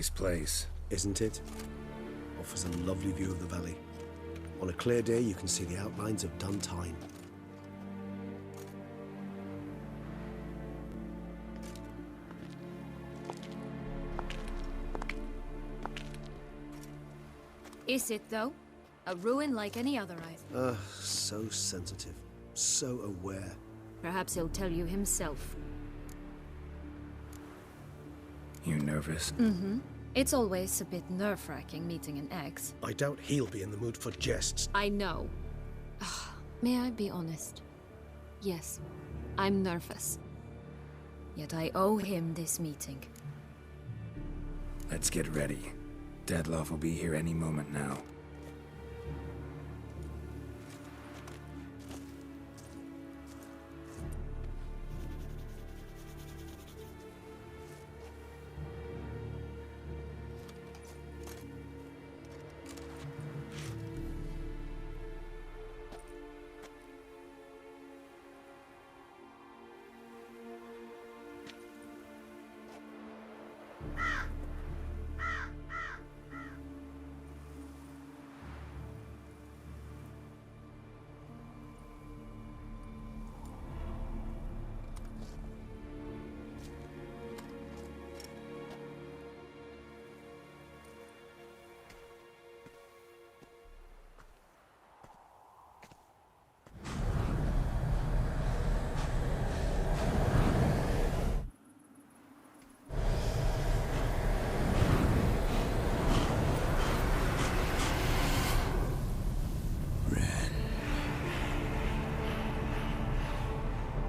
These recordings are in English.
nice place. Isn't it? Offers a lovely view of the valley. On a clear day, you can see the outlines of Duntine. Is it, though? A ruin like any other, I think. So sensitive. So aware. Perhaps he'll tell you himself. You nervous? Mm-hmm. It's always a bit nerve-wracking meeting an ex. I doubt he'll be in the mood for jests. I know. May I be honest? Yes, I'm nervous. Yet I owe him this meeting. Let's get ready. Deadloff will be here any moment now.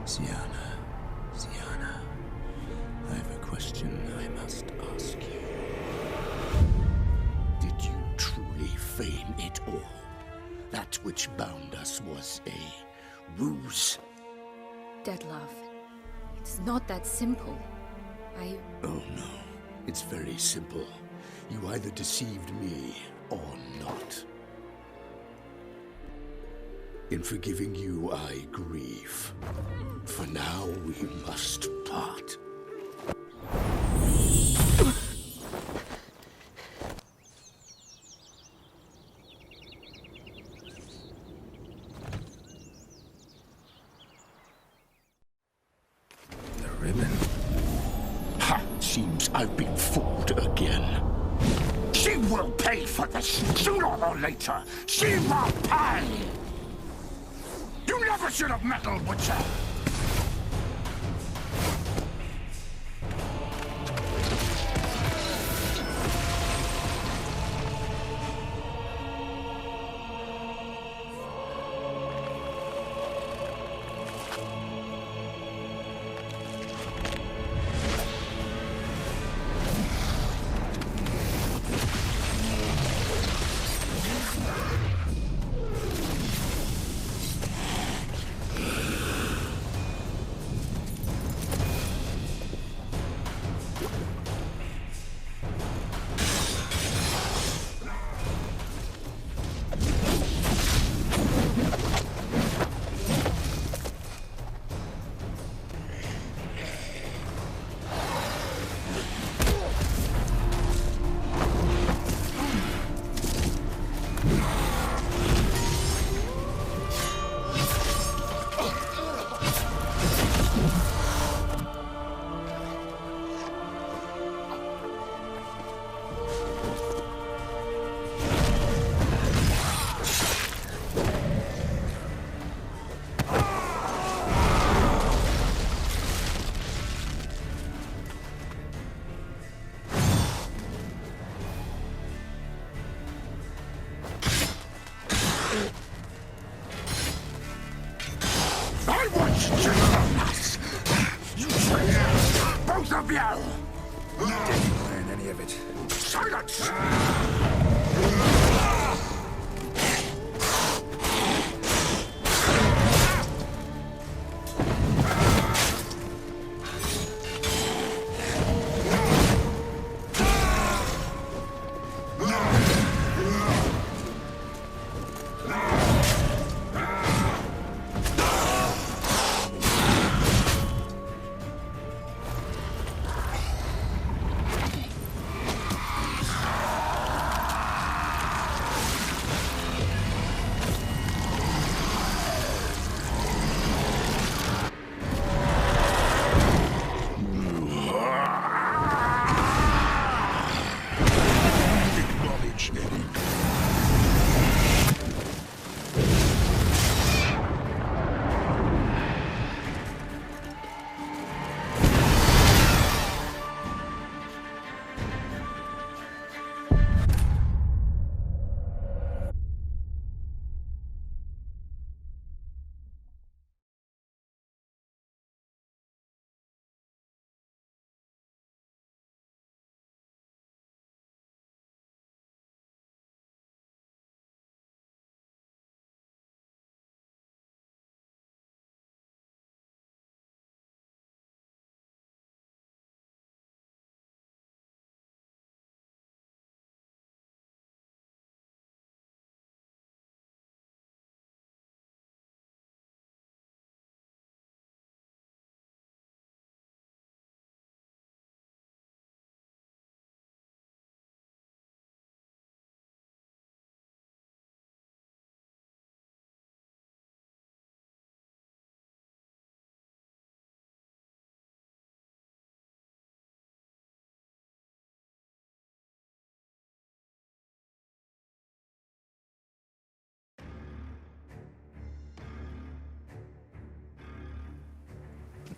Sienna, I have a question I must ask you. Did you truly feign it all? That which bound us was a ruse? Deadloff, it's not that simple. Oh no, it's very simple. You either deceived me or not. In forgiving you, I grieve. For now, we must part. The ribbon. Ha! Seems I've been fooled again. She will pay for this, sooner or later. She will pay! You never should have meddled with her!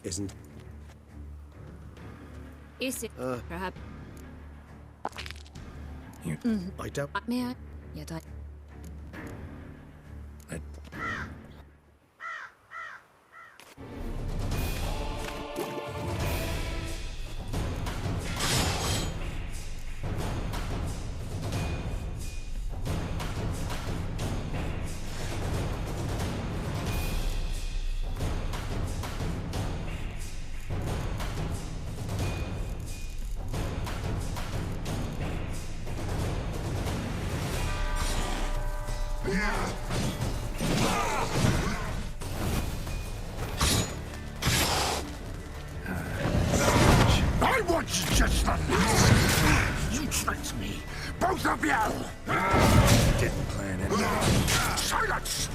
isn't... Is it perhaps? You... I doubt... May I? Yet I... I... I want just the last. You tricked me, both of you. Didn't plan anything. Silence!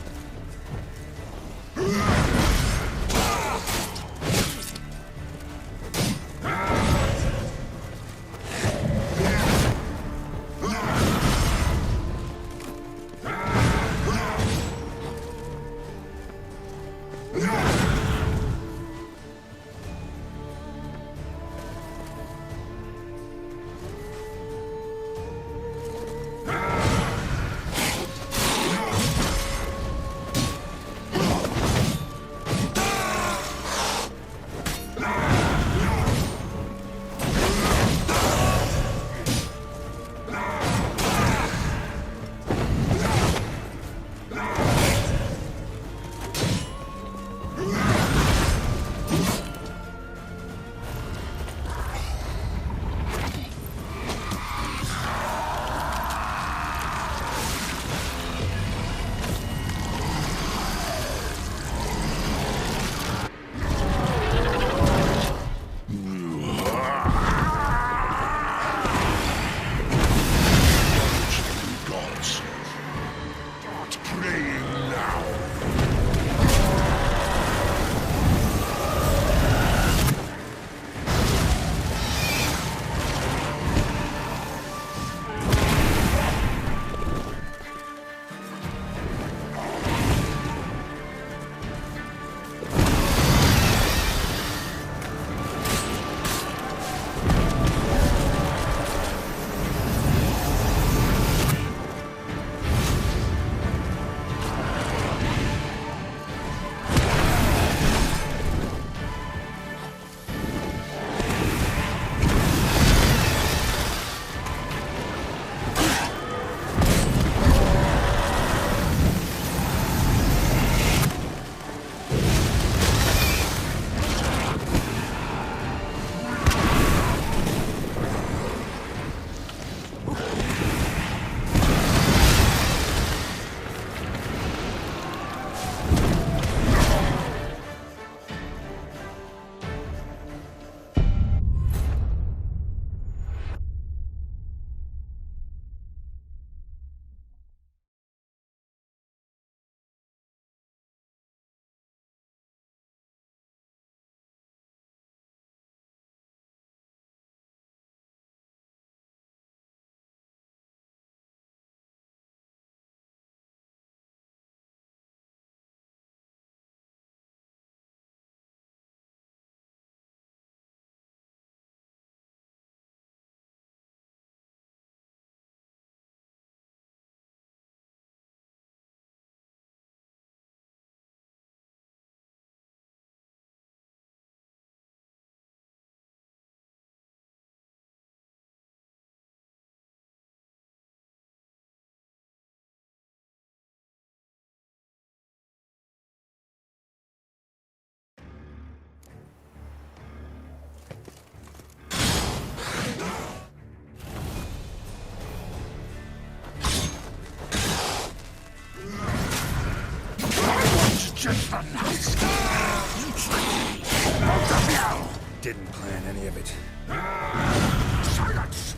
Just the last. You tricked me, both of you. Didn't plan any of it. Silence!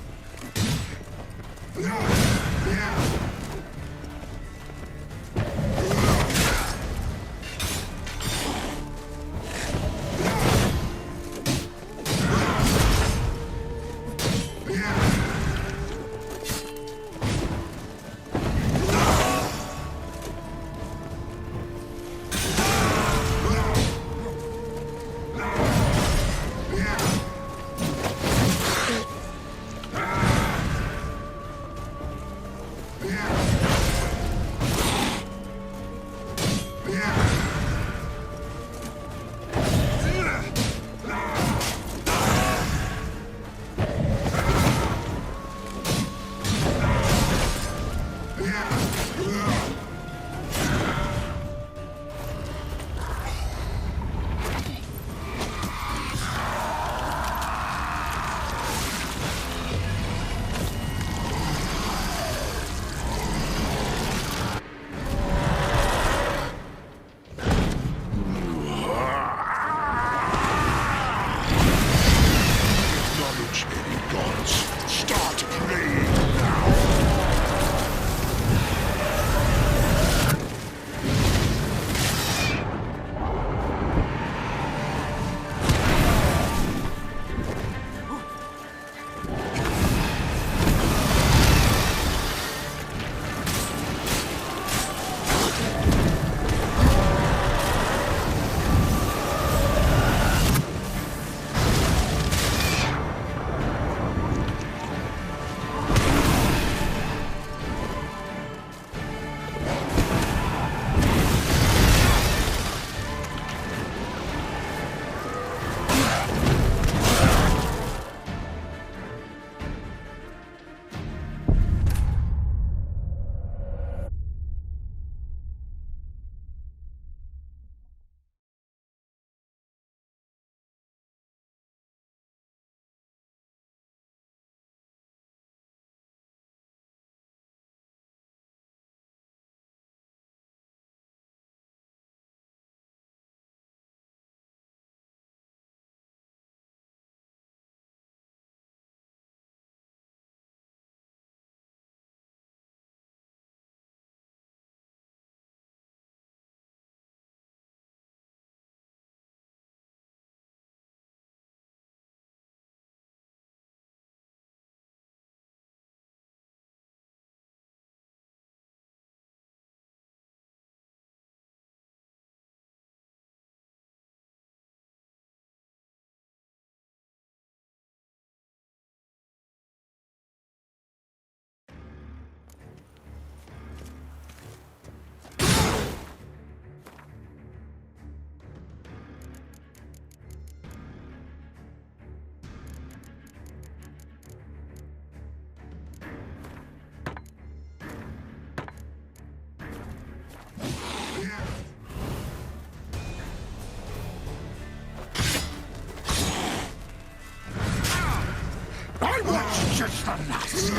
Just the last.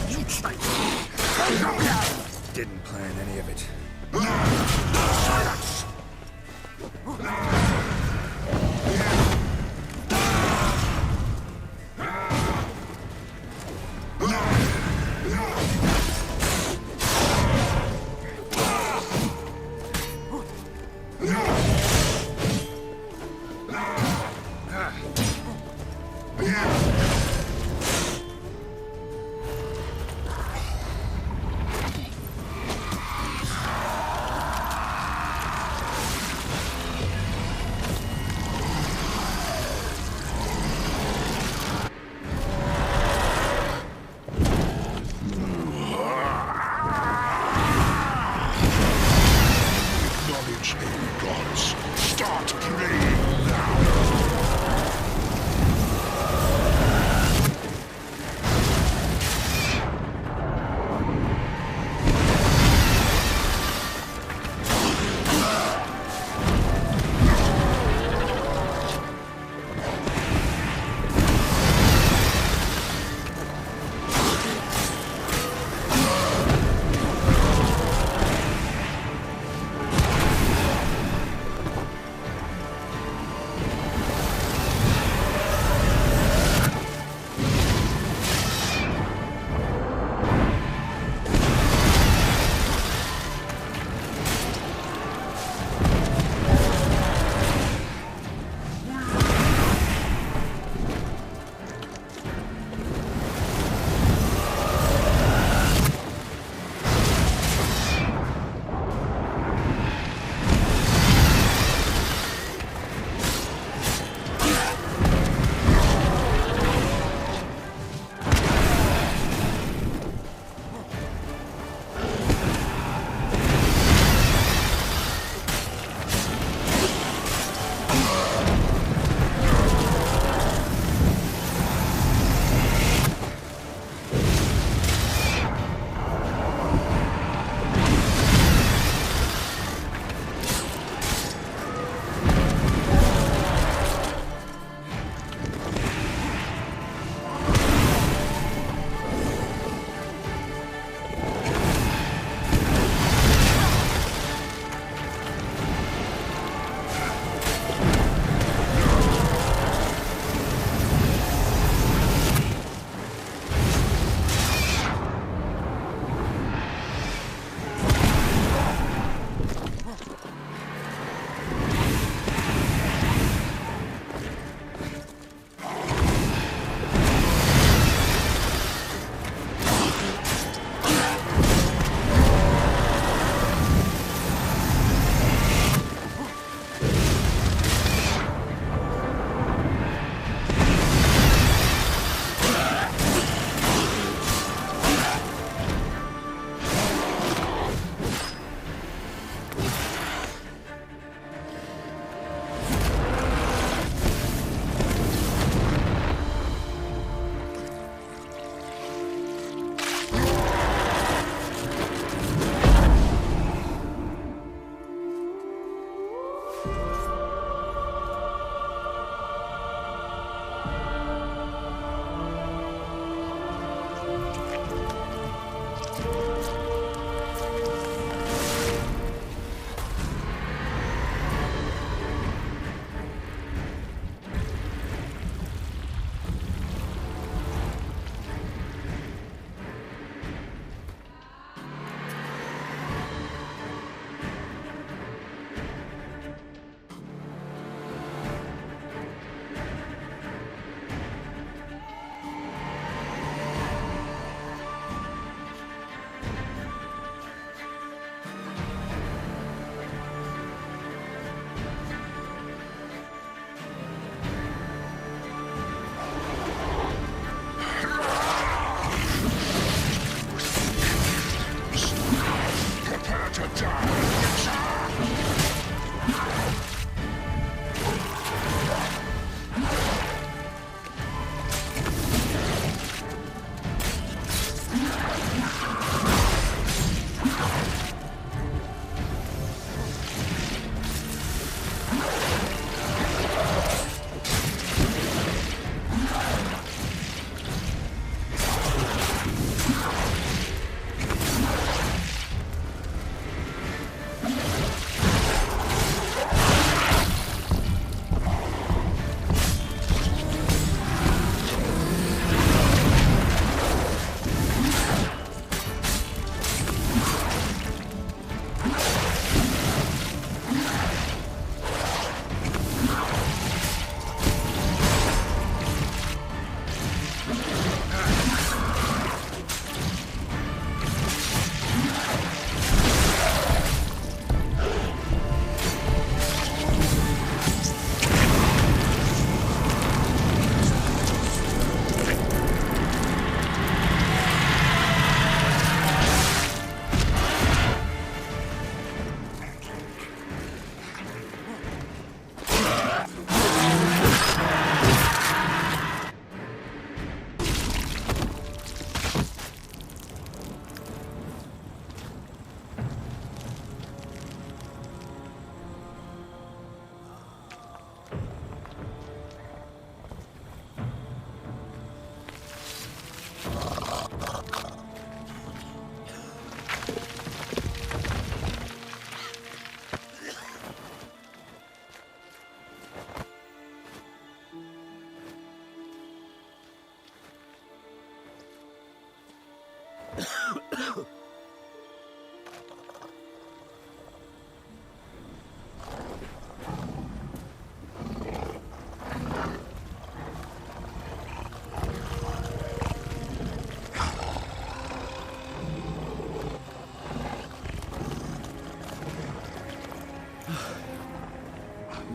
You traitor! Didn't plan any of it. Silence!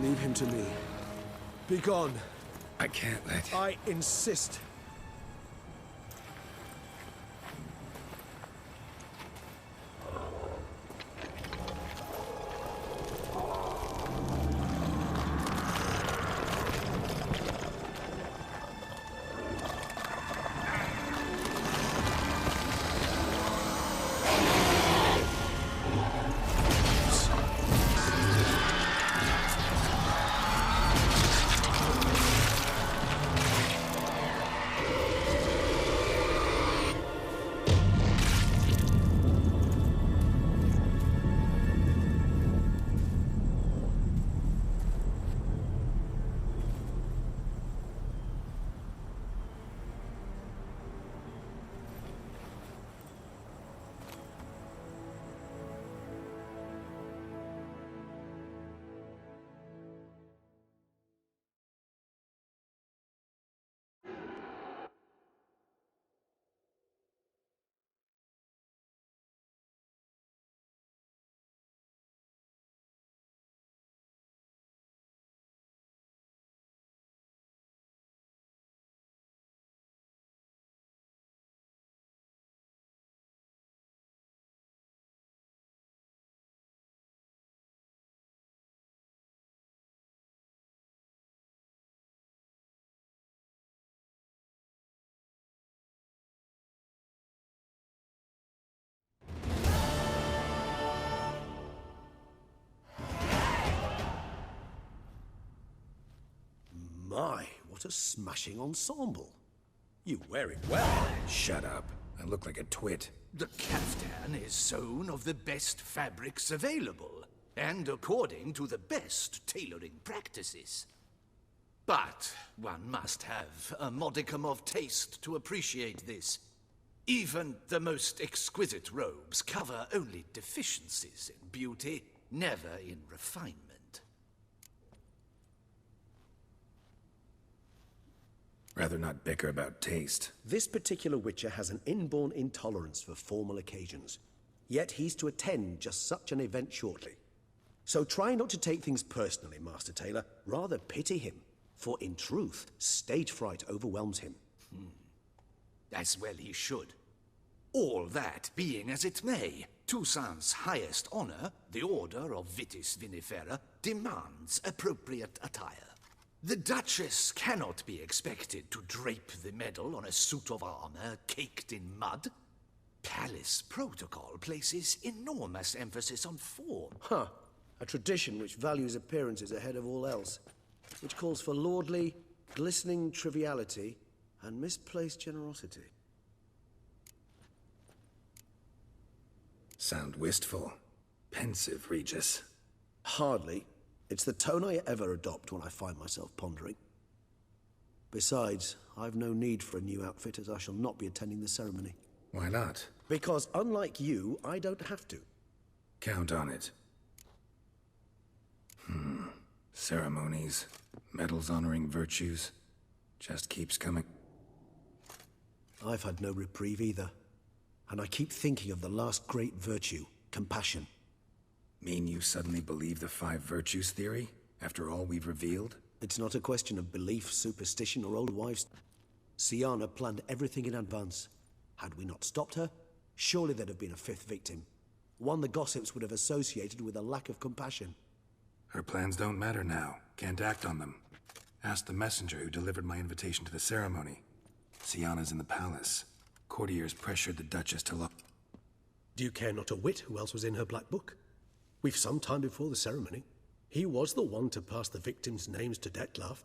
Leave him to me. Be gone. I can't let... I insist. My, what a smashing ensemble. You wear it well. Shut up. I look like a twit. The caftan is sewn of the best fabrics available, and according to the best tailoring practices. But one must have a modicum of taste to appreciate this. Even the most exquisite robes cover only deficiencies in beauty, never in refinement. Rather not bicker about taste. This particular Witcher has an inborn intolerance for formal occasions. Yet he's to attend just such an event shortly. So try not to take things personally, Master Taylor. Rather pity him. For in truth, stage fright overwhelms him. As well he should. All that being as it may, Toussaint's highest honor, the Order of Vitis Vinifera, demands appropriate attire. The Duchess cannot be expected to drape the medal on a suit of armor caked in mud. Palace protocol places enormous emphasis on form. Huh. A tradition which values appearances ahead of all else. Which calls for lordly, glistening triviality and misplaced generosity. Sound wistful. Pensive, Regis. Hardly. It's the tone I ever adopt when I find myself pondering. Besides, I've no need for a new outfit as I shall not be attending the ceremony. Why not? Because unlike you, I don't have to. Count on it. Ceremonies, medals honoring virtues. Just keeps coming. I've had no reprieve either. And I keep thinking of the last great virtue, compassion. Mean you suddenly believe the 5 virtues theory, after all we've revealed? It's not a question of belief, superstition, or old wives. Sienna planned everything in advance. Had we not stopped her, surely there'd have been a 5th victim. One the gossips would have associated with a lack of compassion. Her plans don't matter now. Can't act on them. Ask the messenger who delivered my invitation to the ceremony. Sienna's in the palace. Courtiers pressured the Duchess to look. Do you care not a whit who else was in her black book? We've some time before the ceremony. He was the one to pass the victims' names to Dettlaff.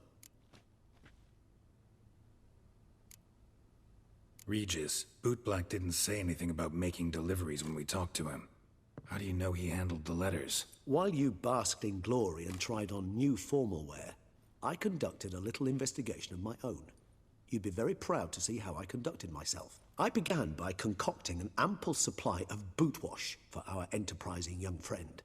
Regis, Bootblack didn't say anything about making deliveries when we talked to him. How do you know he handled the letters? While you basked in glory and tried on new formal wear, I conducted a little investigation of my own. You'd be very proud to see how I conducted myself. I began by concocting an ample supply of boot wash for our enterprising young friend.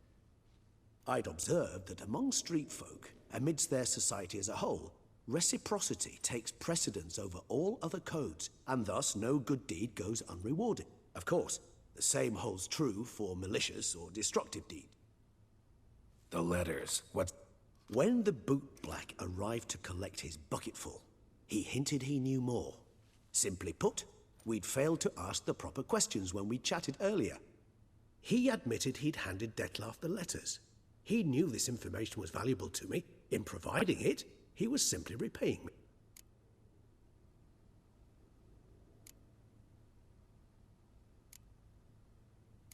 I'd observed that among street folk, amidst their society as a whole, reciprocity takes precedence over all other codes, and thus no good deed goes unrewarded. Of course, the same holds true for malicious or destructive deed. The letters. What? When the boot black arrived to collect his bucketful, he hinted he knew more. Simply put, we'd failed to ask the proper questions when we chatted earlier. He admitted he'd handed Dettlaff the letters. He knew this information was valuable to me. In providing it, he was simply repaying me.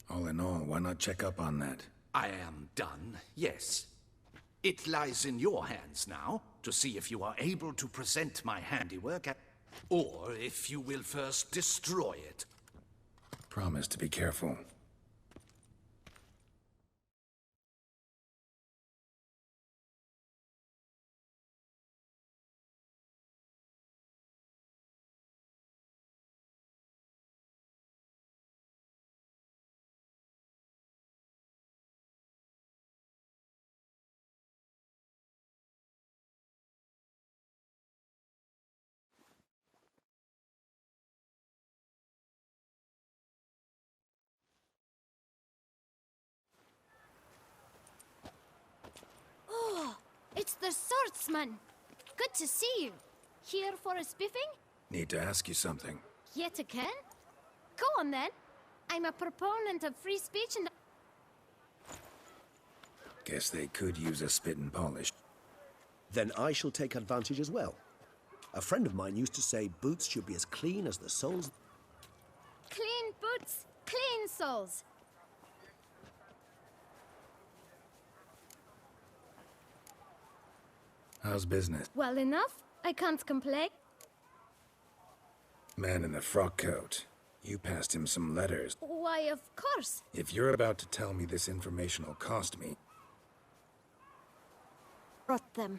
All in all, why not check up on that? I am done, yes. It lies in your hands now to see if you are able to present my handiwork or if you will first destroy it. Promise to be careful. It's the swordsman. Good to see you. Here for a spiffing? Need to ask you something. Yet again? Go on then. I'm a proponent of free speech and... Guess they could use a spit and polish. Then I shall take advantage as well. A friend of mine used to say boots should be as clean as the soles... Clean boots, clean souls. How's business? Well enough. I can't complain. Man in the frock coat. You passed him some letters. Why, of course. If you're about to tell me this information will cost me... Brought them.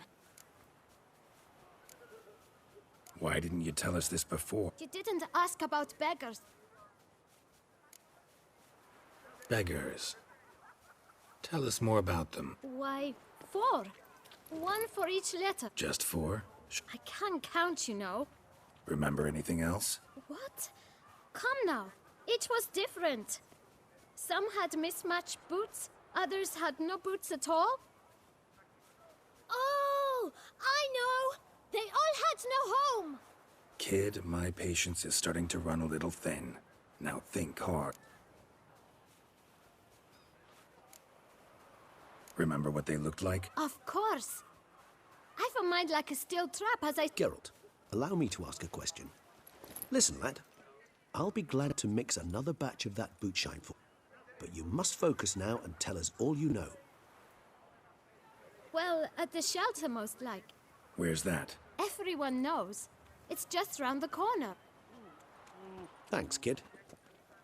Why didn't you tell us this before? You didn't ask about beggars. Beggars. Tell us more about them. Why, 4. 1 for each letter. Just 4? I can't count, you know. Remember anything else? What? Come now. Each was different. Some had mismatched boots, others had no boots at all. Oh, I know! They all had no home! Kid, my patience is starting to run a little thin. Now think hard. Remember what they looked like? Of course. I've a mind like a steel trap as I... Geralt, allow me to ask a question. Listen, lad. I'll be glad to mix another batch of that boot shine for you. But you must focus now and tell us all you know. Well, at the shelter most like. Where's that? Everyone knows. It's just round the corner. Thanks, kid.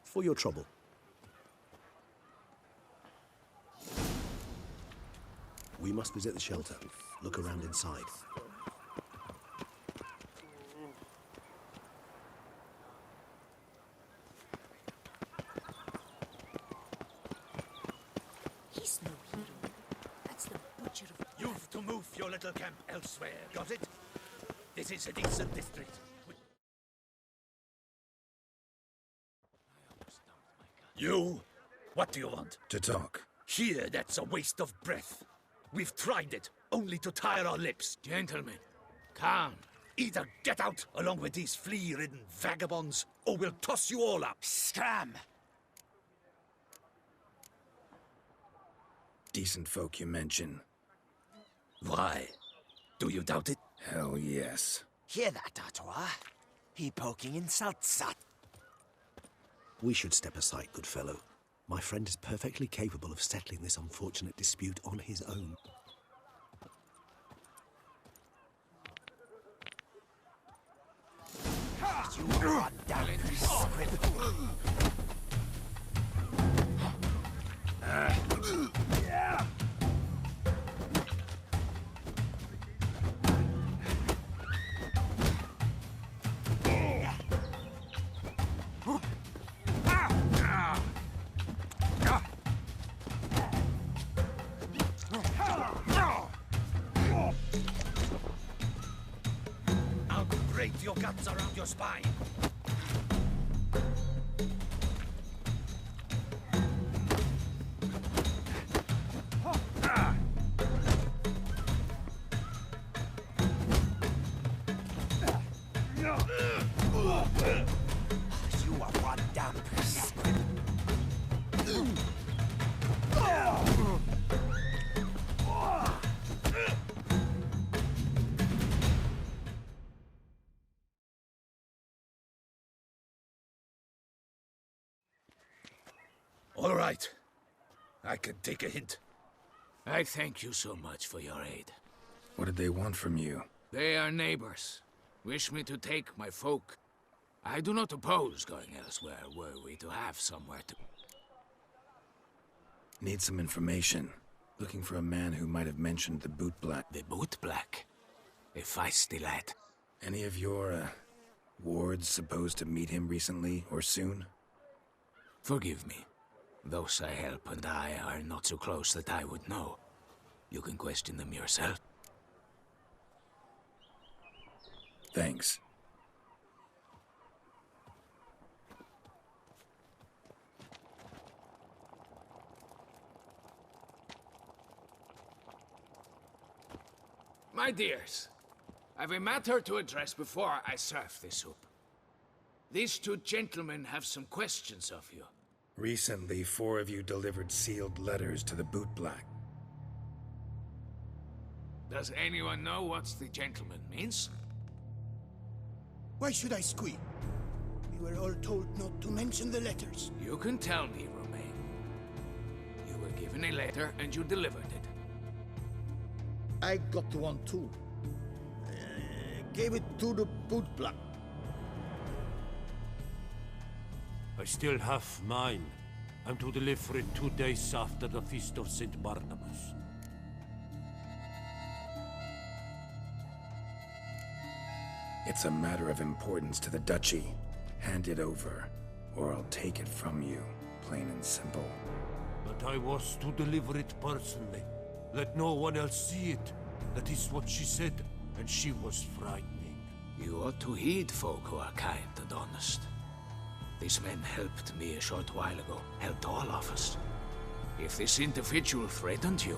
For your trouble. We must visit the shelter. Look around inside. He's no hero. That's the butcher of... You've to move your little camp elsewhere, got it? This is a decent district. You? What do you want? To talk. Here, that's a waste of breath. We've tried it, only to tire our lips. Gentlemen, calm. Either get out along with these flea-ridden vagabonds, or we'll toss you all up. Scram! Decent folk you mention. Why? Do you doubt it? Hell yes. Hear that, Artois? He poking insults us. We should step aside, good fellow. My friend is perfectly capable of settling this unfortunate dispute on his own. You run down script. your guts around your spine. You are one damn piece. All right. I can take a hint. I thank you so much for your aid. What did they want from you? They are neighbors. Wish me to take my folk. I do not oppose going elsewhere, were we to have somewhere to... Need some information. Looking for a man who might have mentioned the boot black. The boot black? A feisty lad. Any of your, wards supposed to meet him recently or soon? Forgive me. Those I help and I are not so close that I would know. You can question them yourself. Thanks. My dears, I've a matter to address before I serve this soup. These two gentlemen have some questions of you. Recently, 4 of you delivered sealed letters to the boot black. Does anyone know what the gentleman means? Why should I squeal? We were all told not to mention the letters. You can tell me, Romain. You were given a letter and you delivered it. I got one too. Gave it to the bootblack. I still have mine. I'm to deliver it 2 days after the Feast of St. Barnabas. It's a matter of importance to the Duchy. Hand it over, or I'll take it from you, plain and simple. But I was to deliver it personally. Let no one else see it. That is what she said, and she was frightening. You ought to heed folk who are kind and honest. These men helped me a short while ago, helped all of us. If this individual threatened you,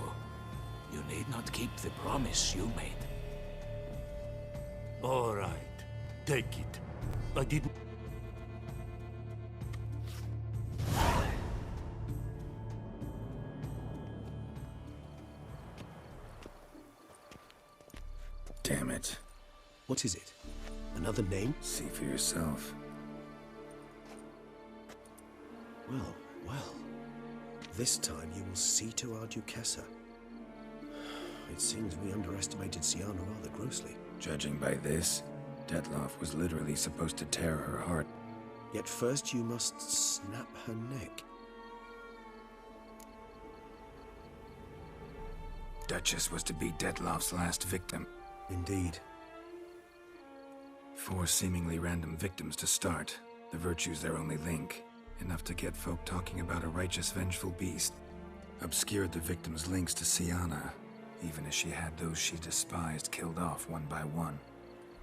you need not keep the promise you made. All right, take it. I didn't... Damn it. What is it? Another name? See for yourself. Well, well. This time you will see to our Duchessa. It seems we underestimated Siana rather grossly. Judging by this, Detloff was literally supposed to tear her heart. Yet first you must snap her neck. Duchess was to be Detloff's last victim. Indeed. 4 seemingly random victims to start. The virtue's their only link. Enough to get folk talking about a righteous, vengeful beast. Obscured the victims' links to Siana, even as she had those she despised killed off one by one.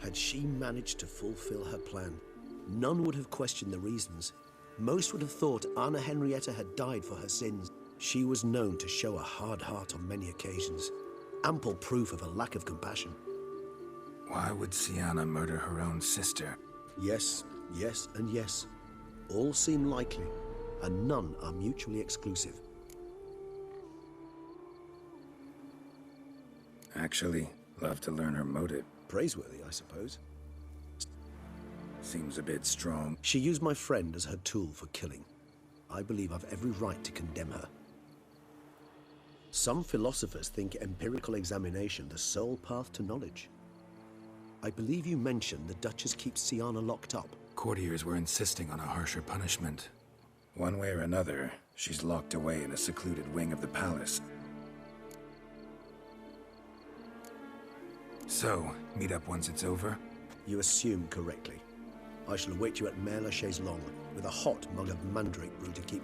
Had she managed to fulfill her plan, none would have questioned the reasons. Most would have thought Anna Henrietta had died for her sins. She was known to show a hard heart on many occasions. Ample proof of a lack of compassion. Why would Siana murder her own sister? Yes, yes, and yes. All seem likely, and none are mutually exclusive. Actually, love to learn her motive. Praiseworthy, I suppose. Seems a bit strong. She used my friend as her tool for killing. I believe I've every right to condemn her. Some philosophers think empirical examination the sole path to knowledge. I believe you mentioned the Duchess keeps Siana locked up. Courtiers were insisting on a harsher punishment. One way or another, she's locked away in a secluded wing of the palace. So, meet up once it's over? You assume correctly. I shall await you at Mère la Chaise Longue with a hot mug of mandrake brew to keep...